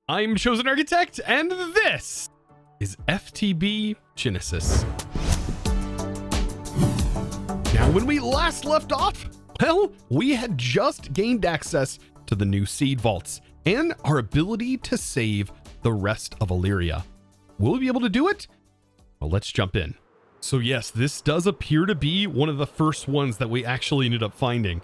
I'm ChosenArchitect, and this is FTB Genesis. Now, when we last left off, well, we had just gained access to the new seed vaults and our ability to save the rest of Elyria. Will we be able to do it? Well, let's jump in. So yes, this does appear to be one of the first ones that we actually ended up finding.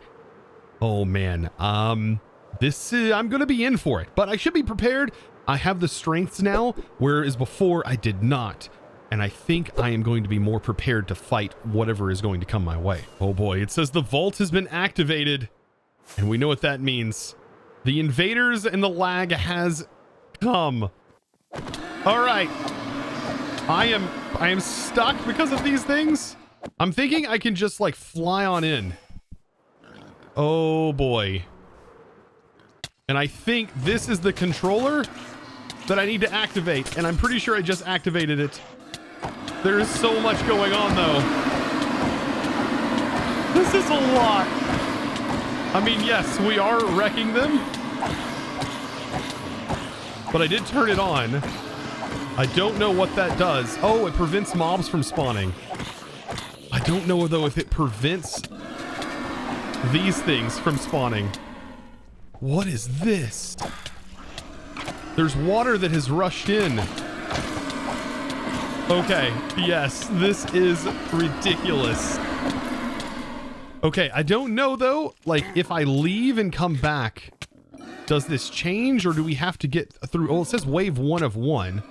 Oh man, I'm going to be in for it, but I should be prepared. I have the strengths now, whereas before I did not. And I think I am going to be more prepared to fight whatever is going to come my way. Oh boy, it says the vault has been activated. And we know what that means. The invaders and the lag has come. All right. I am stuck because of these things. I'm thinking I can just like fly on in. Oh boy. And I think this is the controller that I need to activate. And I'm pretty sure I just activated it. There is so much going on though. This is a lot. I mean, yes, we are wrecking them. But I did turn it on. I don't know what that does. Oh, it prevents mobs from spawning. I don't know though if it prevents these things from spawning. What is this? There's water that has rushed in. Okay, yes, this is ridiculous. Okay, I don't know though, like if I leave and come back, does this change or do we have to get through? Oh, it says wave 1 of 1.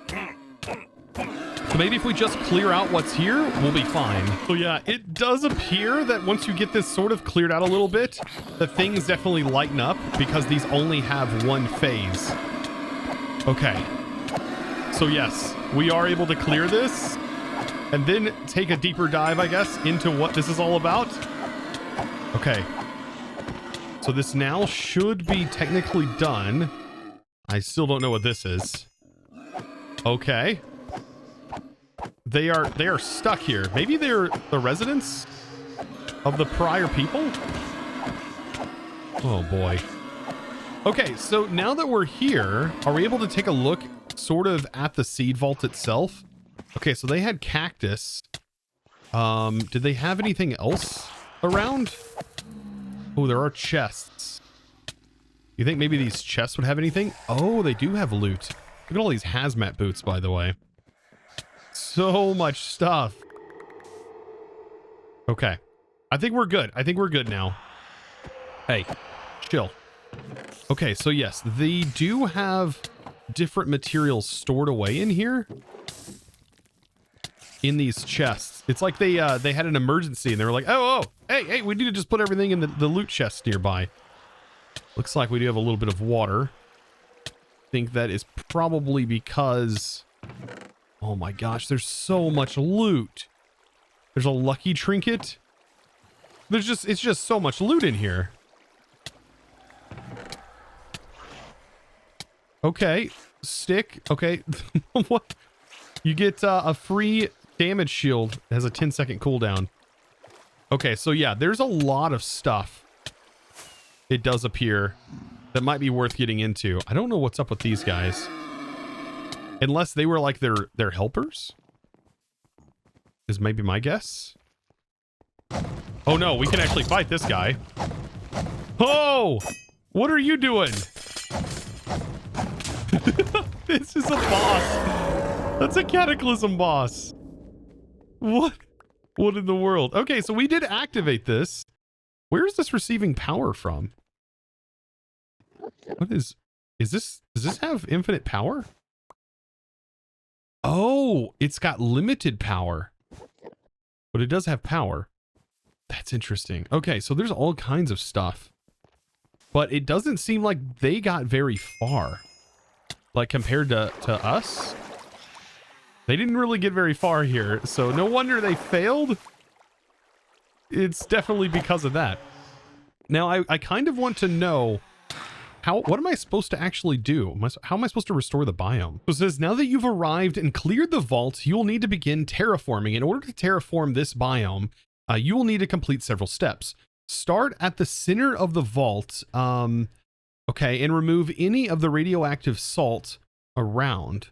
So maybe if we just clear out what's here, we'll be fine. So yeah, it does appear that once you get this sort of cleared out a little bit, the things definitely lighten up because these only have one phase. Okay. So yes, we are able to clear this and then take a deeper dive, I guess, into what this is all about. Okay. So this now should be technically done. I still don't know what this is. Okay. They are stuck here. Maybe they're the residents of the prior people? Oh boy. Okay, so now that we're here, are we able to take a look sort of at the seed vault itself? Okay, so they had cactus. Did they have anything else around? Oh, there are chests. You think maybe these chests would have anything? Oh, they do have loot. Look at all these hazmat boots, by the way. So much stuff. Okay. I think we're good. I think we're good now. Hey, chill. Okay, so yes, they do have different materials stored away in here. In these chests. It's like they had an emergency and they were like, oh, hey, we need to just put everything in the loot chest nearby. Looks like we do have a little bit of water. I think that is probably because... Oh my gosh, there's so much loot. There's a lucky trinket. It's just so much loot in here. Okay, stick. Okay, what? You get a free damage shield. It has a 10-second cooldown. Okay, so yeah, there's a lot of stuff. It does appear that might be worth getting into. I don't know what's up with these guys. Unless they were like their helpers? Is maybe my guess. Oh no, we can actually fight this guy. Oh! What are you doing? This is a boss. That's a cataclysm boss. What? What in the world? Okay, so we did activate this. Where is this receiving power from? What is this? Does this have infinite power? Oh, it's got limited power, but it does have power. That's interesting. Okay, so there's all kinds of stuff, but it doesn't seem like they got very far. Like compared to us, they didn't really get very far here. So no wonder they failed. It's definitely because of that. Now, I kind of want to know what am I supposed to actually do? How am I supposed to restore the biome? So it says, now that you've arrived and cleared the vault, you will need to begin terraforming. In order to terraform this biome, you will need to complete several steps. Start at the center of the vault. Okay, and remove any of the radioactive salt around.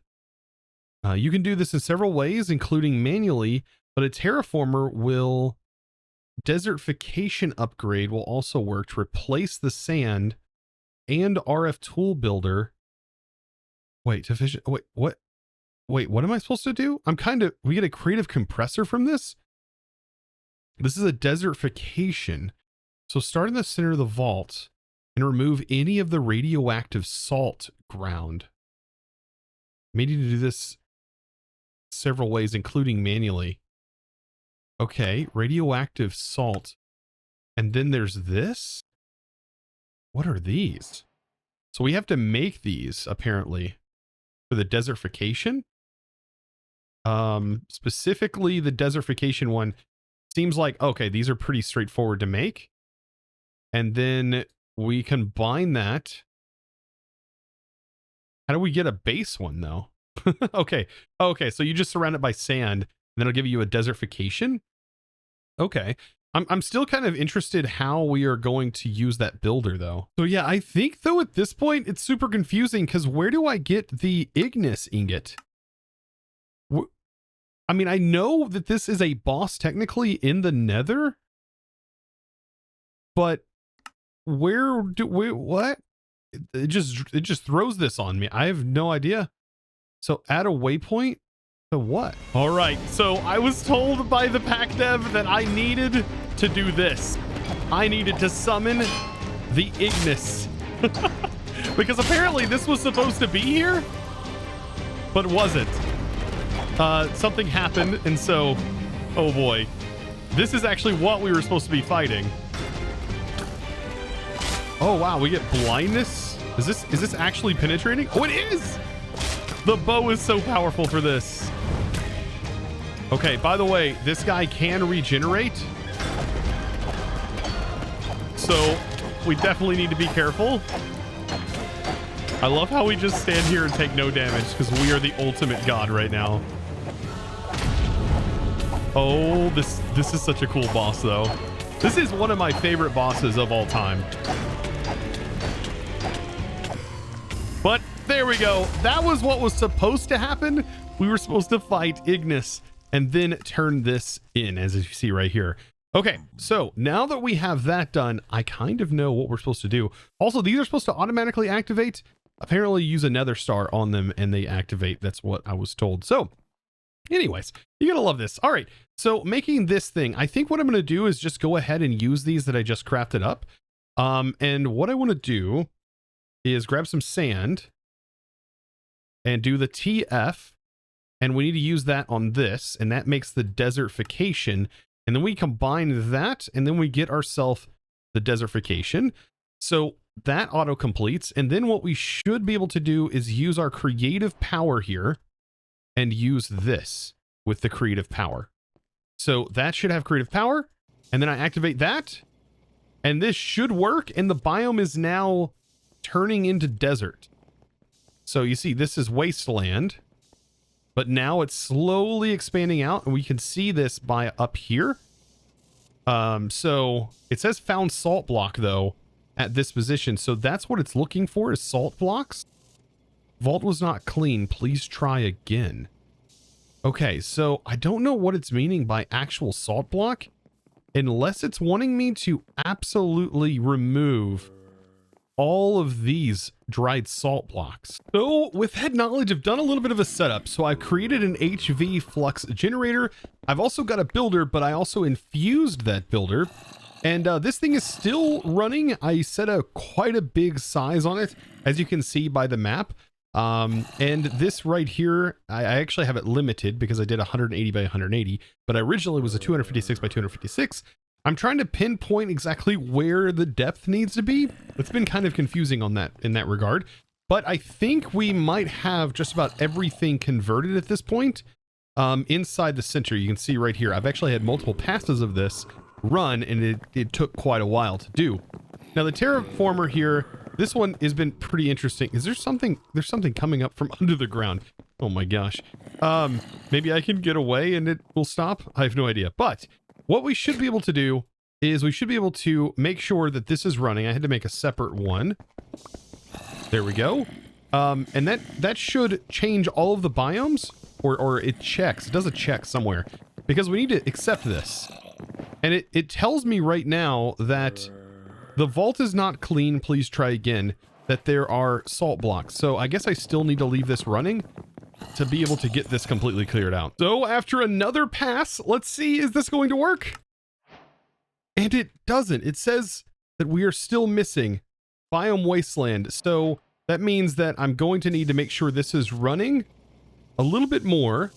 You can do this in several ways, including manually, but a terraformer will... Desertification upgrade will also work to replace the sand and RF tool builder. Wait, what am I supposed to do? We get a creative compressor from this? This is a desertification. So start in the center of the vault and remove any of the radioactive salt ground. May need to do this several ways, including manually. Okay, radioactive salt. And then there's this? What are these? So we have to make these, apparently, for the desertification. Specifically, the desertification one seems like, okay, these are pretty straightforward to make. And then we combine that. How do we get a base one, though? Okay, so you just surround it by sand, and then it'll give you a desertification. Okay. I'm still kind of interested how we are going to use that builder, though. So yeah, I think, though, at this point, it's super confusing, because where do I get the Ignis ingot? I mean, I know that this is a boss technically in the Nether, but what? It just throws this on me. I have no idea. So add a waypoint to what? All right. So I was told by the pack dev that I needed to do this. I needed to summon the Ignis because apparently this was supposed to be here, but wasn't. Something happened. And so, oh boy, this is actually what we were supposed to be fighting. Oh, wow. We get blindness. Is this actually penetrating? Oh, it is. The bow is so powerful for this. Okay, by the way, this guy can regenerate. So we definitely need to be careful. I love how we just stand here and take no damage because we are the ultimate god right now. Oh, this is such a cool boss, though. This is one of my favorite bosses of all time. But there we go. That was what was supposed to happen. We were supposed to fight Ignis and then turn this in, as you see right here. Okay, so now that we have that done, I kind of know what we're supposed to do. Also, these are supposed to automatically activate. Apparently use a nether star on them and they activate. That's what I was told. So anyways, you're gonna love this. All right, so making this thing, I think what I'm gonna do is just go ahead and use these that I just crafted up. And what I want to do is grab some sand and do the TF, and we need to use that on this, and that makes the desertification, and then we combine that, and then we get ourselves the desertification. So that auto completes, and then what we should be able to do is use our creative power here and use this with the creative power. So that should have creative power, and then I activate that, and this should work, and the biome is now turning into desert. So you see, this is wasteland, but now it's slowly expanding out, and we can see this by up here. So it says found salt block, though, at this position. So that's what it's looking for, is salt blocks. Vault was not clean. Please try again. Okay, so I don't know what it's meaning by actual salt block, unless it's wanting me to absolutely remove all of these dried salt blocks. So with head knowledge, I've done a little bit of a setup. So I've created an HV flux generator. I've also got a builder, but I also infused that builder. And this thing is still running. I set quite a big size on it, as you can see by the map. And this right here, I actually have it limited because I did 180 by 180, but originally it was a 256 by 256. I'm trying to pinpoint exactly where the depth needs to be. It's been kind of confusing on that in that regard, but I think we might have just about everything converted at this point. Inside the center, you can see right here, I've actually had multiple passes of this run, and it took quite a while to do. Now the terraformer here, this one has been pretty interesting. Is there something, there's something coming up from under the ground. Oh my gosh. Maybe I can get away and it will stop. I have no idea, but what we should be able to do is we should be able to make sure that this is running. I had to make a separate one. There we go. And that should change all of the biomes, or it checks. It does a check somewhere, because we need to accept this. And it tells me right now that the vault is not clean. Please try again. That there are salt blocks. So I guess I still need to leave this running to be able to get this completely cleared out. So after another pass, let's see, is this going to work? And it doesn't. It says that we are still missing biome wasteland. So that means that I'm going to need to make sure this is running a little bit more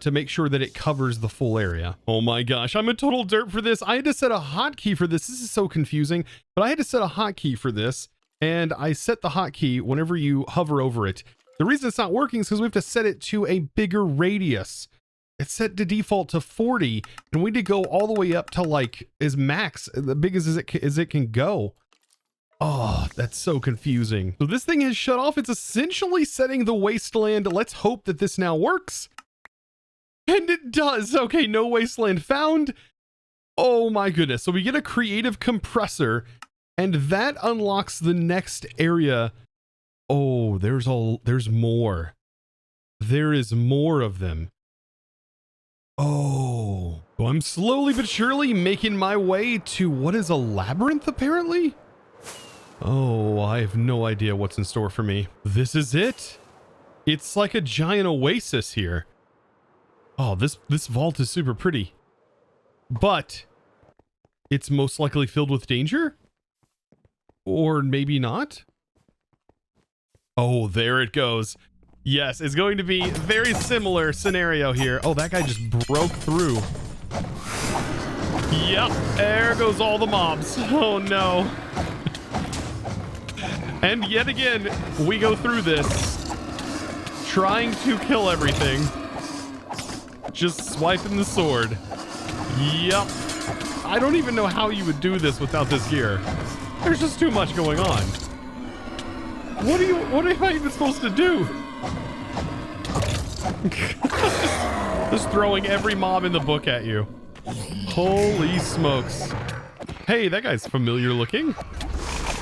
to make sure that it covers the full area. Oh my gosh, I'm a total derp for this. I had to set a hotkey for this. This is so confusing, but I had to set a hotkey for this. And I set the hotkey whenever you hover over it. The reason it's not working is because we have to set it to a bigger radius. It's set to default to 40, and we need to go all the way up to like as max, the big as it can go. Oh, that's so confusing. So this thing has shut off. It's essentially setting the wasteland. Let's hope that this now works. And it does. Okay, no wasteland found. Oh my goodness. So we get a creative compressor. And that unlocks the next area. Oh, there's more. There is more of them. Oh, well, I'm slowly but surely making my way to what is a labyrinth, apparently? Oh, I have no idea what's in store for me. This is it. It's like a giant oasis here. Oh, this vault is super pretty. But it's most likely filled with danger? Or maybe not? Oh, there it goes. Yes, it's going to be a very similar scenario here. Oh, that guy just broke through. Yep, there goes all the mobs. Oh no. And yet again, we go through this, trying to kill everything. Just swiping the sword. Yep. I don't even know how you would do this without this gear. There's just too much going on. What am I even supposed to do? Just throwing every mob in the book at you. Holy smokes. Hey, that guy's familiar looking.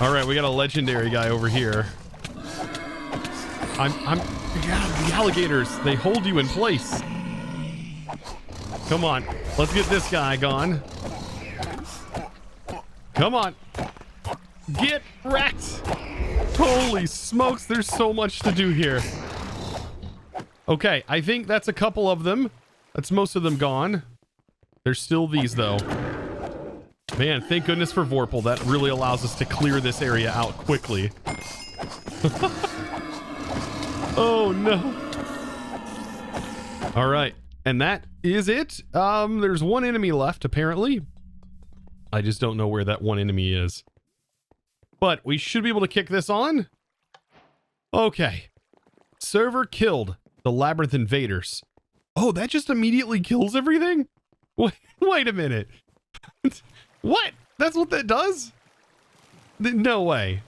All right, we got a legendary guy over here. Yeah, the alligators, they hold you in place. Come on, let's get this guy gone. Come on. Get wrecked! Holy smokes, there's so much to do here. Okay, I think that's a couple of them. That's most of them gone. There's still these, though. Man, thank goodness for Vorpal. That really allows us to clear this area out quickly. Oh, no. All right, and that is it. There's one enemy left, apparently. I just don't know where that one enemy is. But we should be able to kick this on. Okay. Server killed the Labyrinth invaders. Oh, that just immediately kills everything? Wait a minute. What? That's what that does? No way.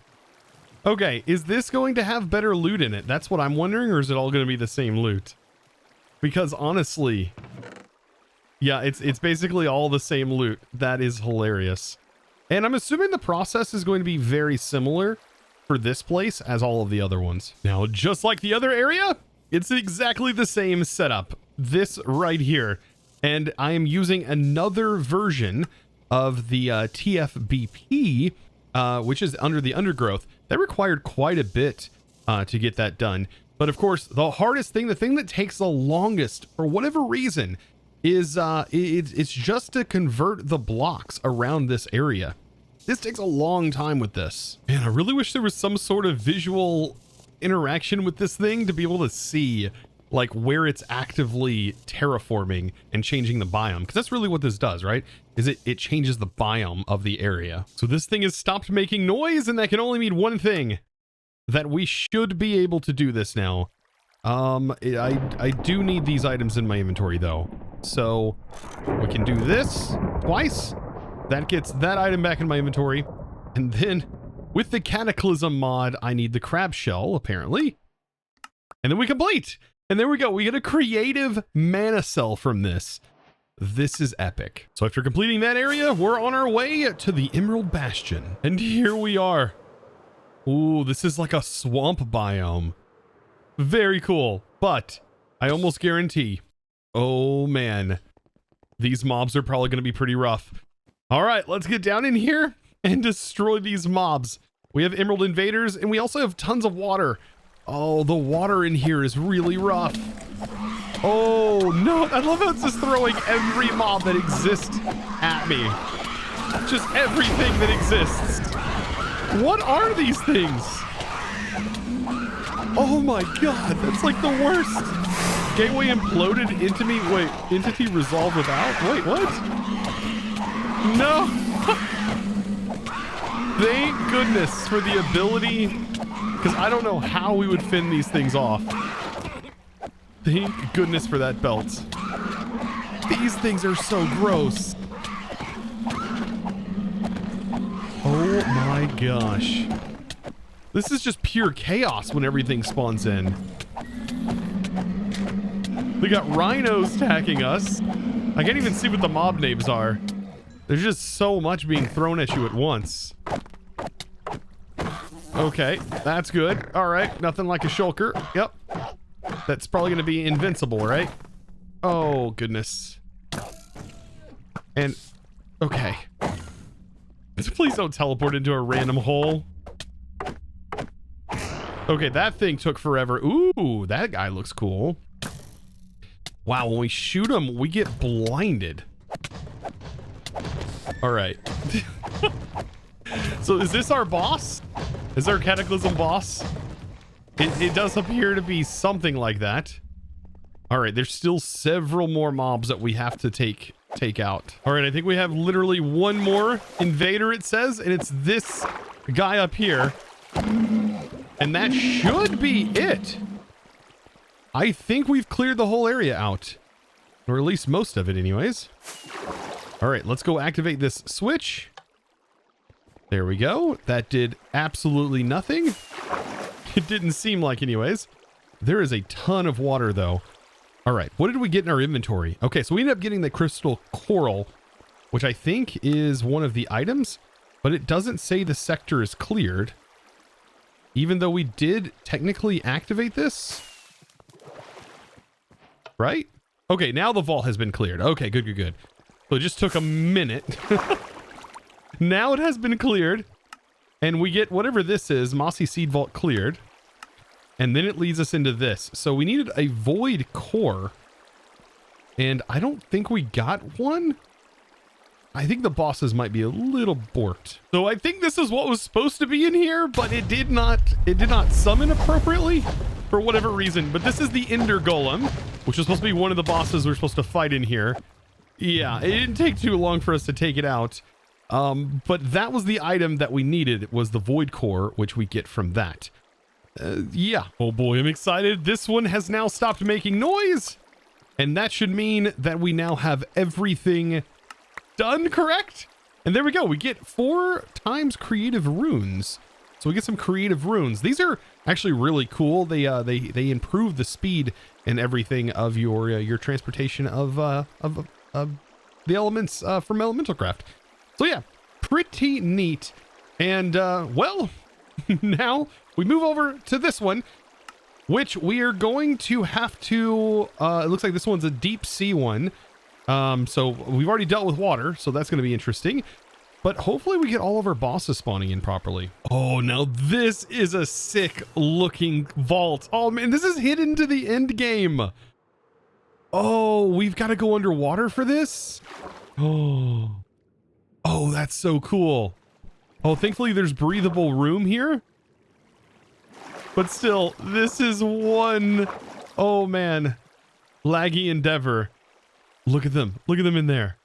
Okay, is this going to have better loot in it? That's what I'm wondering, or is it all going to be the same loot? Because honestly, yeah, it's basically all the same loot. That is hilarious. And I'm assuming the process is going to be very similar for this place as all of the other ones. Now, just like the other area, it's exactly the same setup. This right here. And I am using another version of the TFBP, which is under the undergrowth. That required quite a bit to get that done. But of course, the hardest thing, the thing that takes the longest for whatever reason, is it's just to convert the blocks around this area. This takes a long time with this. Man, I really wish there was some sort of visual interaction with this thing to be able to see like where it's actively terraforming and changing the biome, because that's really what this does, right? Is it changes the biome of the area. So this thing has stopped making noise, and that can only mean one thing, that we should be able to do this now. I do need these items in my inventory though. So we can do this twice. That gets that item back in my inventory. And then with the Cataclysm mod, I need the crab shell, apparently. And then we complete. And there we go. We get a creative mana cell from this. This is epic. So after completing that area, we're on our way to the Emerald Bastion. And here we are. Ooh, this is like a swamp biome. Very cool. But I almost guarantee, oh man, these mobs are probably going to be pretty rough. All right, let's get down in here and destroy these mobs. We have Emerald Invaders, and we also have tons of water. Oh, the water in here is really rough. Oh, no. I love how it's just throwing every mob that exists at me. Just everything that exists. What are these things? Oh, my God. That's like the worst. Gateway imploded into me. Wait, entity resolved without? Wait, what? No. Thank goodness for the ability, because I don't know how we would fend these things off. Thank goodness for that belt. These things are so gross. Oh my gosh. This is just pure chaos when everything spawns in. We got rhinos attacking us. I can't even see what the mob names are. There's just so much being thrown at you at once. Okay, that's good. All right, nothing like a shulker. Yep. That's probably going to be invincible, right? Oh, goodness. And, okay. Please don't teleport into a random hole. Okay, that thing took forever. Ooh, that guy looks cool. Wow, when we shoot him, we get blinded. All right. So is this our boss? Is our Cataclysm boss? It does appear to be something like that. All right, there's still several more mobs that we have to take out. All right, I think we have literally one more invader, it says, and it's this guy up here. And that should be it. I think we've cleared the whole area out. Or at least most of it anyways. All right, let's go activate this switch. There we go. That did absolutely nothing. It didn't seem like anyways. There is a ton of water though. All right, what did we get in our inventory? Okay, so we ended up getting the crystal coral, which I think is one of the items, but it doesn't say the sector is cleared. Even though we did technically activate this. Right? Okay, now the vault has been cleared. Okay, good, good, good. So it just took a minute. Now it has been cleared. And we get whatever this is, Mossy Seed Vault cleared. And then it leads us into this. So we needed a void core. And I don't think we got one. I think the bosses might be a little borked. So I think this is what was supposed to be in here, but it did not summon appropriately for whatever reason. But this is the Ender Golem, which is supposed to be one of the bosses we're supposed to fight in here. Yeah, it didn't take too long for us to take it out. But that was the item that we needed, was the void core, which we get from that. Yeah. Oh boy, I'm excited. This one has now stopped making noise. And that should mean that we now have everything done, correct? And there we go. We get 4 times creative runes. So we get some creative runes. These are actually really cool. They improve the speed and everything of your transportation of the elements from Elemental Craft. So yeah, pretty neat. And well, now we move over to this one, which we are going to have to, it looks like this one's a deep sea one. So we've already dealt with water, so that's going to be interesting. But hopefully we get all of our bosses spawning in properly. Oh, now this is a sick looking vault. Oh man, this is hidden to the end game. Oh, we've got to go underwater for this. Oh, that's so cool. Oh, thankfully there's breathable room here. But still, this is one, oh man, laggy endeavor. Look at them. Look at them in there.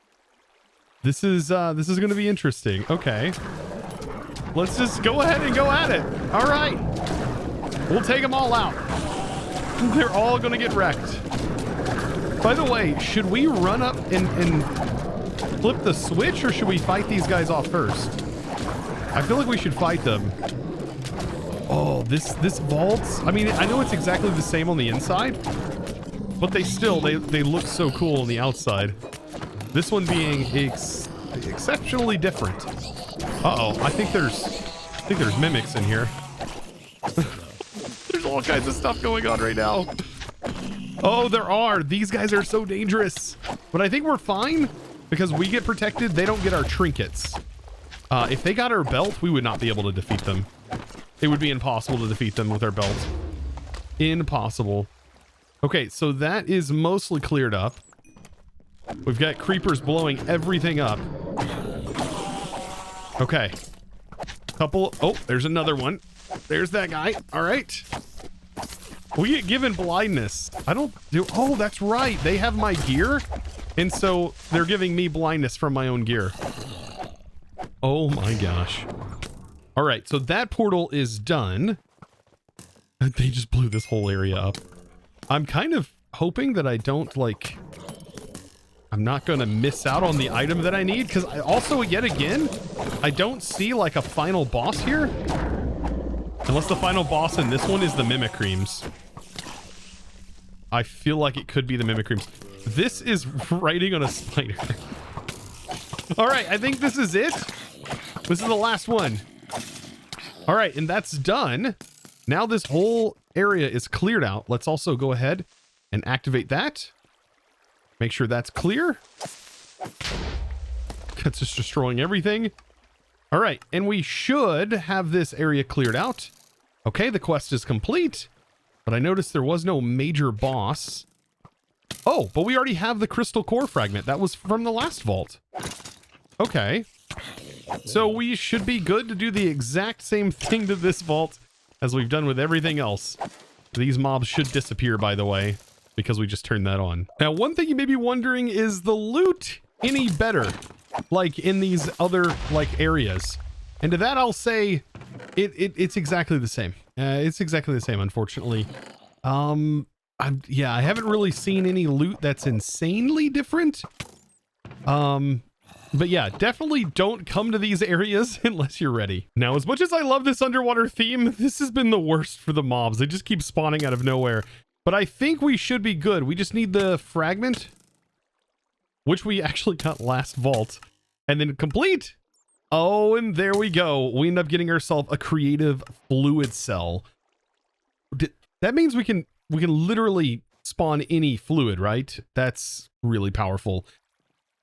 This is going to be interesting. Okay. Let's just go ahead and go at it. All right. We'll take them all out. They're all going to get wrecked. By the way, should we run up and flip the switch, or should we fight these guys off first? I feel like we should fight them. Oh, this vault. I mean, I know it's exactly the same on the inside, but they look so cool on the outside. This one being exceptionally different. Uh-oh, I think there's mimics in here. There's all kinds of stuff going on right now. Oh, there are. These guys are so dangerous. But I think we're fine because we get protected. They don't get our trinkets. If they got our belt, we would not be able to defeat them. It would be impossible to defeat them with our belt. Impossible. Okay, so that is mostly cleared up. We've got creepers blowing everything up. Okay. Couple. Oh, there's another one. There's that guy. All right. We get given blindness. I don't do. Oh, that's right. They have my gear. And so they're giving me blindness from my own gear. Oh my gosh. All right. So that portal is done. They just blew this whole area up. I'm kind of hoping that I don't like... I'm not going to miss out on the item that I need, because I also, yet again, I don't see like a final boss here. Unless the final boss in this one is the Mimicreams. I feel like it could be the Mimicreams. This is writing on a spider. All right, I think this is it. This is the last one. All right, and that's done. Now this whole area is cleared out. Let's also go ahead and activate that. Make sure that's clear. That's just destroying everything. All right, and we should have this area cleared out. Okay, the quest is complete, but I noticed there was no major boss. Oh, but we already have the crystal core fragment. That was from the last vault. Okay. So we should be good to do the exact same thing to this vault as we've done with everything else. These mobs should disappear, by the way, because we just turned that on. Now, one thing you may be wondering, is the loot any better, like in these other like areas? And to that I'll say it's exactly the same. It's exactly the same, unfortunately. Yeah, I haven't really seen any loot that's insanely different. But yeah, definitely don't come to these areas unless you're ready. Now, as much as I love this underwater theme, this has been the worst for the mobs. They just keep spawning out of nowhere. But I think we should be good. We just need the fragment, which we actually got last vault, and then complete. Oh, and there we go. We end up getting ourselves a creative fluid cell. That means we can literally spawn any fluid, right? That's really powerful.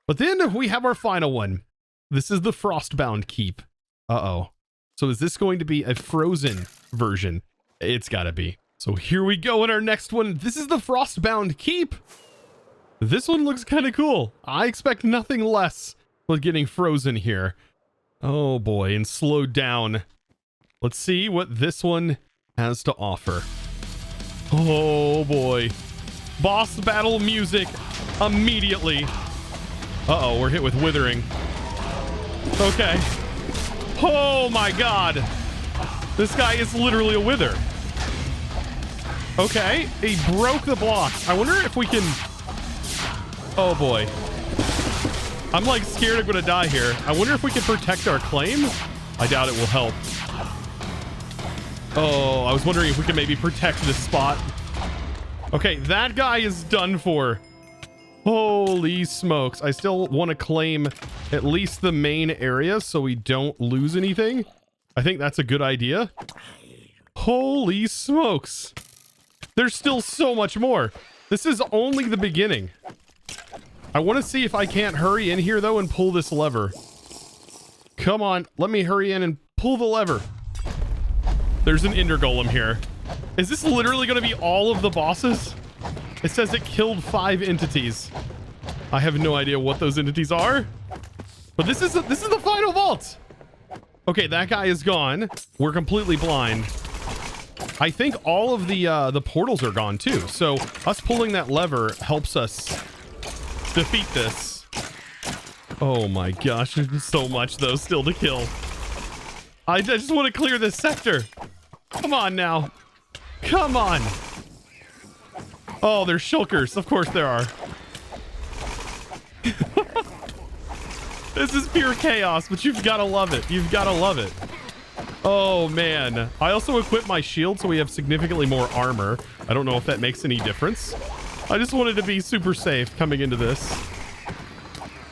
But then we have our final one. This is the Frostbound Keep. Uh-oh. So is this going to be a frozen version? It's gotta be. So here we go in our next one. This is the Frostbound Keep. This one looks kind of cool. I expect nothing less with getting frozen here. Oh boy, and slowed down. Let's see what this one has to offer. Oh boy. Boss battle music immediately. Uh-oh, we're hit with withering. Okay. Oh my god. This guy is literally a wither. Okay, he broke the block. I wonder if we can... Oh boy. I'm like scared I'm gonna die here. I wonder if we can protect our claim? I doubt it will help. Oh, I was wondering if we can maybe protect this spot. Okay, that guy is done for. Holy smokes. I still want to claim at least the main area so we don't lose anything. I think that's a good idea. Holy smokes. There's still so much more. This is only the beginning. I want to see if I can't hurry in here though and pull this lever. Come on, let me hurry in and pull the lever. There's an ender golem here. Is this literally going to be all of the bosses? It says it killed 5 entities. I have no idea what those entities are. But this is the final vault. Okay, that guy is gone. We're completely blind. I think all of the portals are gone too. So us pulling that lever helps us defeat this. Oh my gosh, there's so much though still to kill. I just want to clear this sector. Come on now. Come on. Oh, there's shulkers. Of course there are. This is pure chaos, but you've got to love it. You've got to love it. Oh, man. I also equipped my shield, so we have significantly more armor. I don't know if that makes any difference. I just wanted to be super safe coming into this.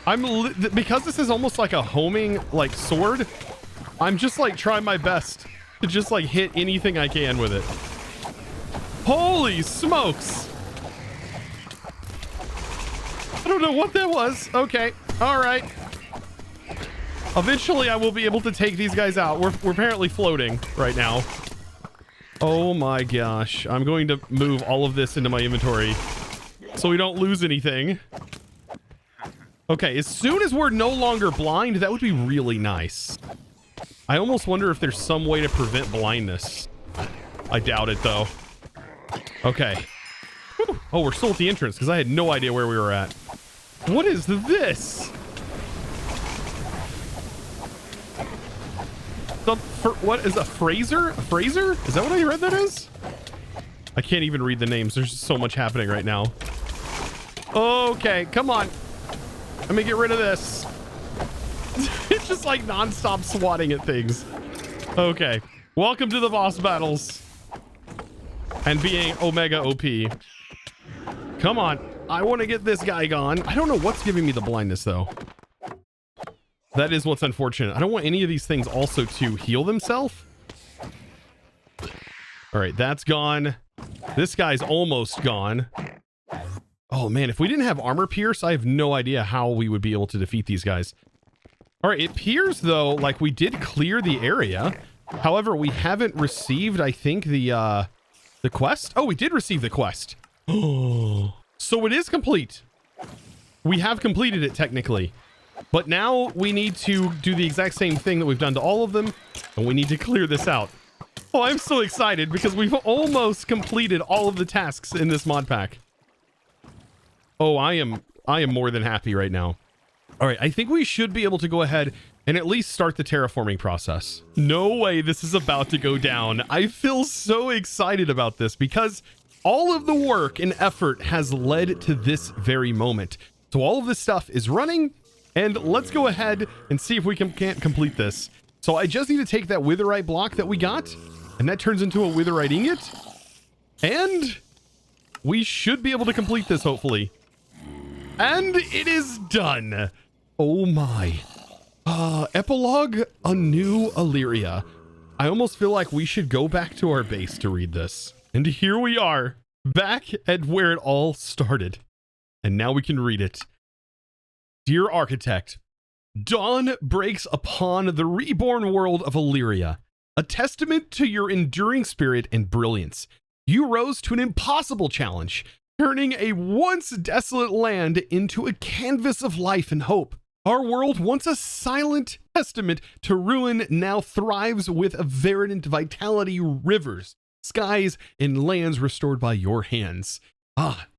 Because this is almost like a homing like sword, I'm just like trying my best to just like hit anything I can with it. Holy smokes. I don't know what that was. Okay. All right. Eventually I will be able to take these guys out. We're apparently floating right now. Oh my gosh. I'm going to move all of this into my inventory so we don't lose anything. Okay, as soon as we're no longer blind, that would be really nice. I almost wonder if there's some way to prevent blindness. I doubt it, though. Okay. Whew. Oh, we're still at the entrance because I had no idea where we were at. What is this? What is a Fraser? A Fraser? Is that what I read that is? I can't even read the names. There's so much happening right now. Okay, come on. Let me get rid of this. It's just like non-stop swatting at things. Okay. Welcome to the boss battles. And being Omega OP. Come on. I want to get this guy gone. I don't know what's giving me the blindness, though. That is what's unfortunate. I don't want any of these things also to heal themselves. All right, that's gone. This guy's almost gone. Oh, man, if we didn't have armor pierce, I have no idea how we would be able to defeat these guys. All right, it appears, though, like we did clear the area. However, we haven't received, I think, the quest. Oh, we did receive the quest. Oh, so it is complete. We have completed it, technically. But now we need to do the exact same thing that we've done to all of them, and we need to clear this out. Oh, I'm so excited because we've almost completed all of the tasks in this mod pack. Oh, I am more than happy right now. All right, I think we should be able to go ahead and at least start the terraforming process. No way this is about to go down. I feel so excited about this because all of the work and effort has led to this very moment. So all of this stuff is running. And let's go ahead and see if we can't complete this. So I just need to take that witherite block that we got, and that turns into a witherite ingot. And we should be able to complete this, hopefully. And it is done. Oh my. Epilogue, a new Elyria. I almost feel like we should go back to our base to read this. And here we are, back at where it all started. And now we can read it. Dear Architect, dawn breaks upon the reborn world of Elyria, a testament to your enduring spirit and brilliance. You rose to an impossible challenge, turning a once desolate land into a canvas of life and hope. Our world, once a silent testament to ruin, now thrives with a verdant vitality, rivers, skies, and lands restored by your hands.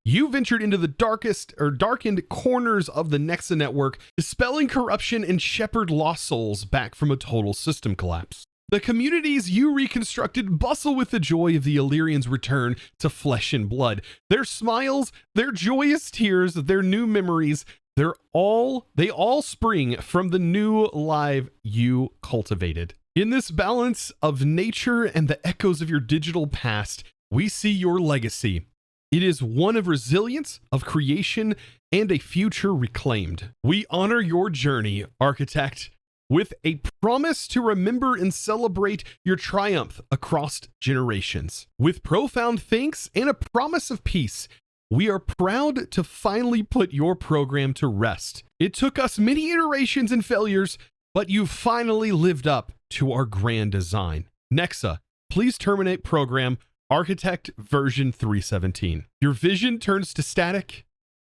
You ventured into the darkened corners of the Nexa Network, dispelling corruption and shepherd lost souls back from a total system collapse. The communities you reconstructed bustle with the joy of the Illyrians' return to flesh and blood. Their smiles, their joyous tears, their new memories, they all spring from the new life you cultivated. In this balance of nature and the echoes of your digital past, we see your legacy. It is one of resilience, of creation, and a future reclaimed. We honor your journey, Architect, with a promise to remember and celebrate your triumph across generations. With profound thanks and a promise of peace, we are proud to finally put your program to rest. It took us many iterations and failures, but you finally lived up to our grand design. Nexa, please terminate program Architect version 317. Your vision turns to static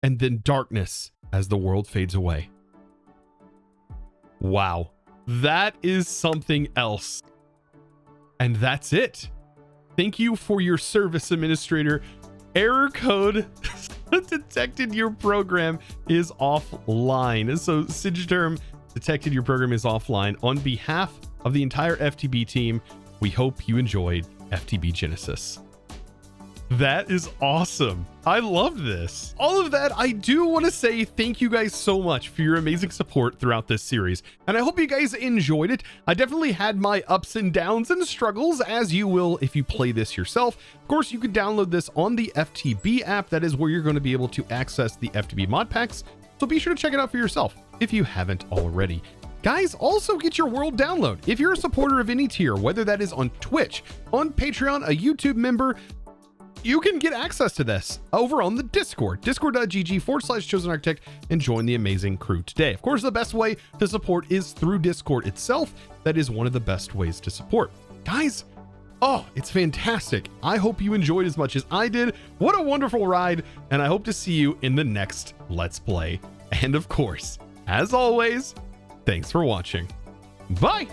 and then darkness as the world fades away. Wow, that is something else. And that's it. Thank you for your service, Administrator. Error code detected your program is offline. So Sigiterm detected your program is offline. On behalf of the entire FTB team, we hope you enjoyed FTB Genesis. That is awesome. I love this. All of that, I do want to say thank you guys so much for your amazing support throughout this series. And I hope you guys enjoyed it. I definitely had my ups and downs and struggles, as you will if you play this yourself. Of course, you can download this on the FTB app. That is where you're going to be able to access the FTB mod packs. So be sure to check it out for yourself if you haven't already. Guys, also get your world download. If you're a supporter of any tier, whether that is on Twitch, on Patreon, a YouTube member, you can get access to this over on the Discord, discord.gg/ChosenArchitect, and join the amazing crew today. Of course, the best way to support is through Discord itself. That is one of the best ways to support. Guys, oh, it's fantastic. I hope you enjoyed as much as I did. What a wonderful ride, and I hope to see you in the next Let's Play. And of course, as always, thanks for watching. Bye!